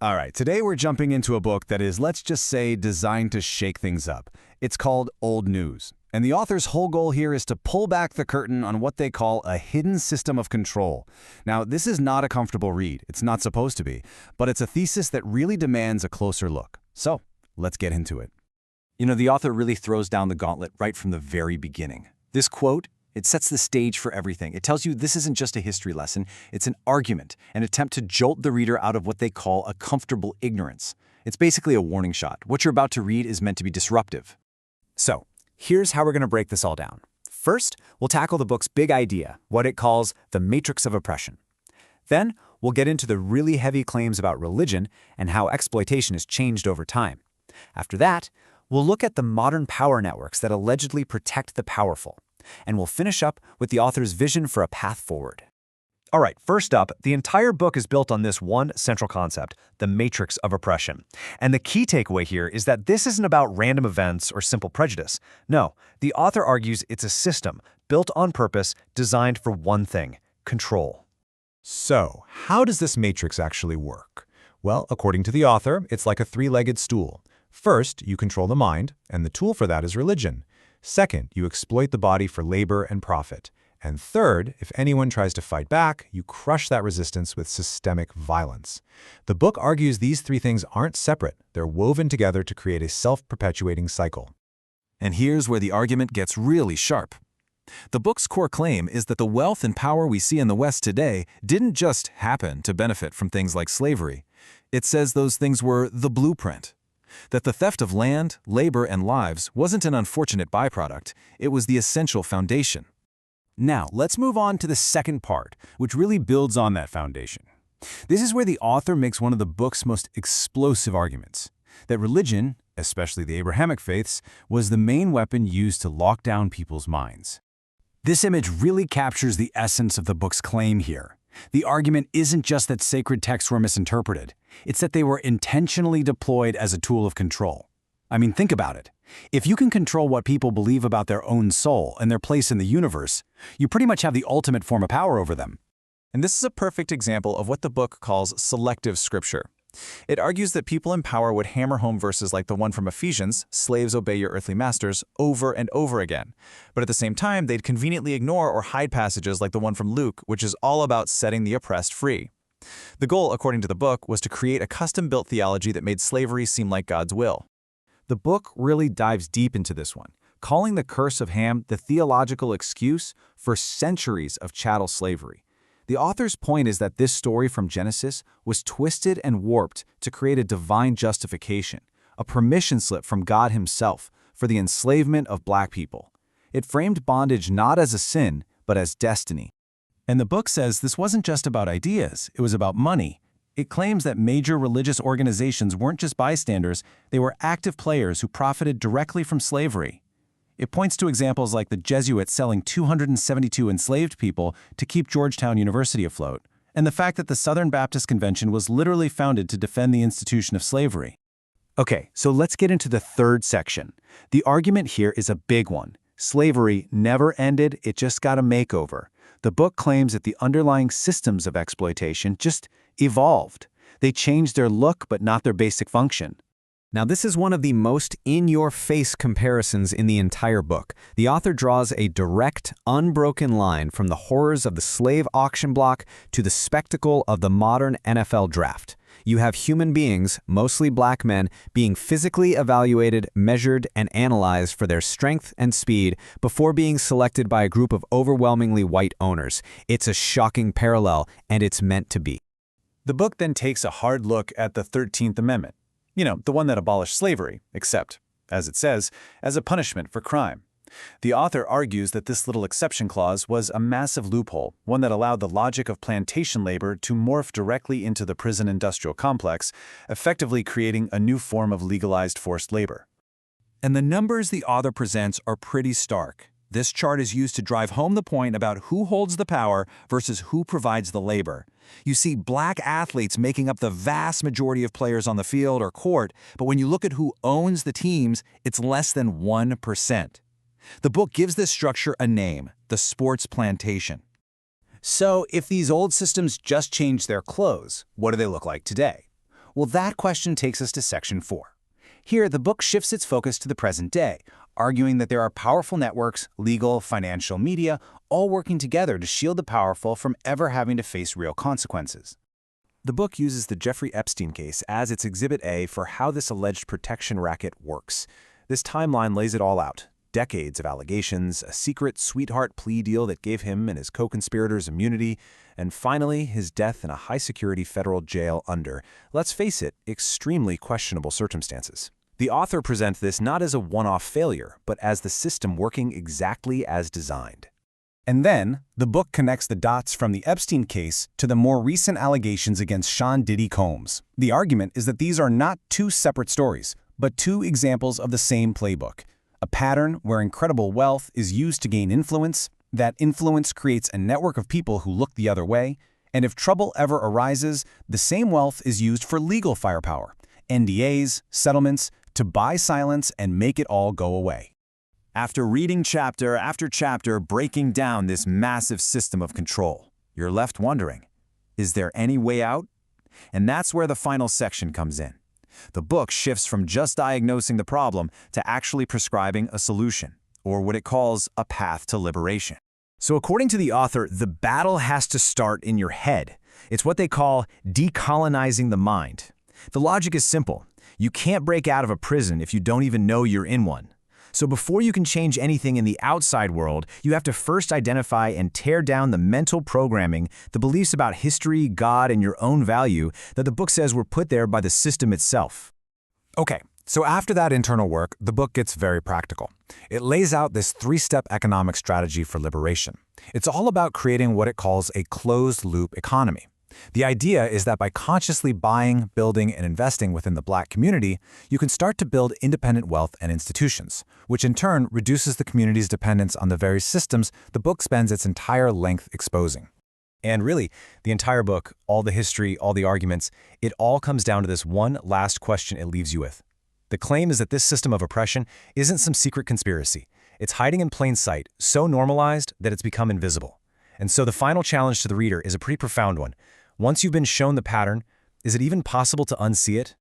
All right, today we're jumping into a book that is, let's just say, designed to shake things up. It's called Old News, and the author's whole goal here is to pull back the curtain on what they call a hidden system of control. Now, this is not a comfortable read. It's not supposed to be, but it's a thesis that really demands a closer look. So, let's get into it. You know, the author really throws down the gauntlet right from the very beginning. This quote, it sets the stage for everything. It tells you this isn't just a history lesson, it's an argument, an attempt to jolt the reader out of what they call a comfortable ignorance. It's basically a warning shot. What you're about to read is meant to be disruptive. So, here's how we're going to break this all down. First, we'll tackle the book's big idea, what it calls the matrix of oppression. Then, we'll get into the really heavy claims about religion and how exploitation has changed over time. After that, we'll look at the modern power networks that allegedly protect the powerful. And we'll finish up with the author's vision for a path forward. All right, first up, the entire book is built on this one central concept, the matrix of oppression. And the key takeaway here is that this isn't about random events or simple prejudice. No, the author argues it's a system built on purpose, designed for one thing: control. So, how does this matrix actually work? Well, according to the author, it's like a three-legged stool. First, you control the mind, and the tool for that is religion. Second, you exploit the body for labor and profit. And third, if anyone tries to fight back, you crush that resistance with systemic violence. The book argues these three things aren't separate. They're woven together to create a self-perpetuating cycle. And here's where the argument gets really sharp. The book's core claim is that the wealth and power we see in the West today didn't just happen to benefit from things like slavery. It says those things were the blueprint. That the theft of land, labor, and lives wasn't an unfortunate byproduct, it was the essential foundation. Now, let's move on to the second part, which really builds on that foundation. This is where the author makes one of the book's most explosive arguments, that religion, especially the Abrahamic faiths, was the main weapon used to lock down people's minds. This image really captures the essence of the book's claim here. The argument isn't just that sacred texts were misinterpreted. It's that they were intentionally deployed as a tool of control. I mean, think about it. If you can control what people believe about their own soul and their place in the universe, you pretty much have the ultimate form of power over them. And this is a perfect example of what the book calls selective scripture. It argues that people in power would hammer home verses like the one from Ephesians, slaves obey your earthly masters, over and over again. But at the same time, they'd conveniently ignore or hide passages like the one from Luke, which is all about setting the oppressed free. The goal, according to the book, was to create a custom-built theology that made slavery seem like God's will. The book really dives deep into this one, calling the curse of Ham the theological excuse for centuries of chattel slavery. The author's point is that this story from Genesis was twisted and warped to create a divine justification, a permission slip from God himself for the enslavement of black people. It framed bondage not as a sin, but as destiny. And the book says this wasn't just about ideas, it was about money. It claims that major religious organizations weren't just bystanders, they were active players who profited directly from slavery. It points to examples like the Jesuits selling 272 enslaved people to keep Georgetown University afloat, and the fact that the Southern Baptist Convention was literally founded to defend the institution of slavery. Okay, so let's get into the third section. The argument here is a big one. Slavery never ended, it just got a makeover. The book claims that the underlying systems of exploitation just evolved. They changed their look, but not their basic function. Now, this is one of the most in-your-face comparisons in the entire book. The author draws a direct, unbroken line from the horrors of the slave auction block to the spectacle of the modern NFL draft. You have human beings, mostly black men, being physically evaluated, measured, and analyzed for their strength and speed before being selected by a group of overwhelmingly white owners. It's a shocking parallel, and it's meant to be. The book then takes a hard look at the 13th Amendment. You know, the one that abolished slavery, except, as it says, as a punishment for crime. The author argues that this little exception clause was a massive loophole, one that allowed the logic of plantation labor to morph directly into the prison industrial complex, effectively creating a new form of legalized forced labor. And the numbers the author presents are pretty stark. This chart is used to drive home the point about who holds the power versus who provides the labor. You see black athletes making up the vast majority of players on the field or court, but when you look at who owns the teams, it's less than 1%. The book gives this structure a name, the sports plantation. So, if these old systems just changed their clothes, what do they look like today? Well, that question takes us to Section 4. Here, the book shifts its focus to the present day, arguing that there are powerful networks, legal, financial, media, all working together to shield the powerful from ever having to face real consequences. The book uses the Jeffrey Epstein case as its Exhibit A for how this alleged protection racket works. This timeline lays it all out. Decades of allegations, a secret sweetheart plea deal that gave him and his co-conspirators immunity, and finally, his death in a high-security federal jail under, let's face it, extremely questionable circumstances. The author presents this not as a one-off failure, but as the system working exactly as designed. And then, the book connects the dots from the Epstein case to the more recent allegations against Sean Diddy Combs. The argument is that these are not two separate stories, but two examples of the same playbook. A pattern where incredible wealth is used to gain influence, that influence creates a network of people who look the other way, and if trouble ever arises, the same wealth is used for legal firepower, NDAs, settlements, to buy silence and make it all go away. After reading chapter after chapter breaking down this massive system of control, you're left wondering, is there any way out? And that's where the final section comes in. The book shifts from just diagnosing the problem to actually prescribing a solution, or what it calls a path to liberation. So according to the author, the battle has to start in your head. It's what they call decolonizing the mind. The logic is simple. You can't break out of a prison if you don't even know you're in one. So before you can change anything in the outside world, you have to first identify and tear down the mental programming, the beliefs about history, God, and your own value that the book says were put there by the system itself. Okay, so after that internal work, the book gets very practical. It lays out this three-step economic strategy for liberation. It's all about creating what it calls a closed-loop economy. The idea is that by consciously buying, building, and investing within the Black community, you can start to build independent wealth and institutions, which in turn reduces the community's dependence on the very systems the book spends its entire length exposing. And really, the entire book, all the history, all the arguments, it all comes down to this one last question it leaves you with. The claim is that this system of oppression isn't some secret conspiracy. It's hiding in plain sight, so normalized that it's become invisible. And so the final challenge to the reader is a pretty profound one. Once you've been shown the pattern, is it even possible to unsee it?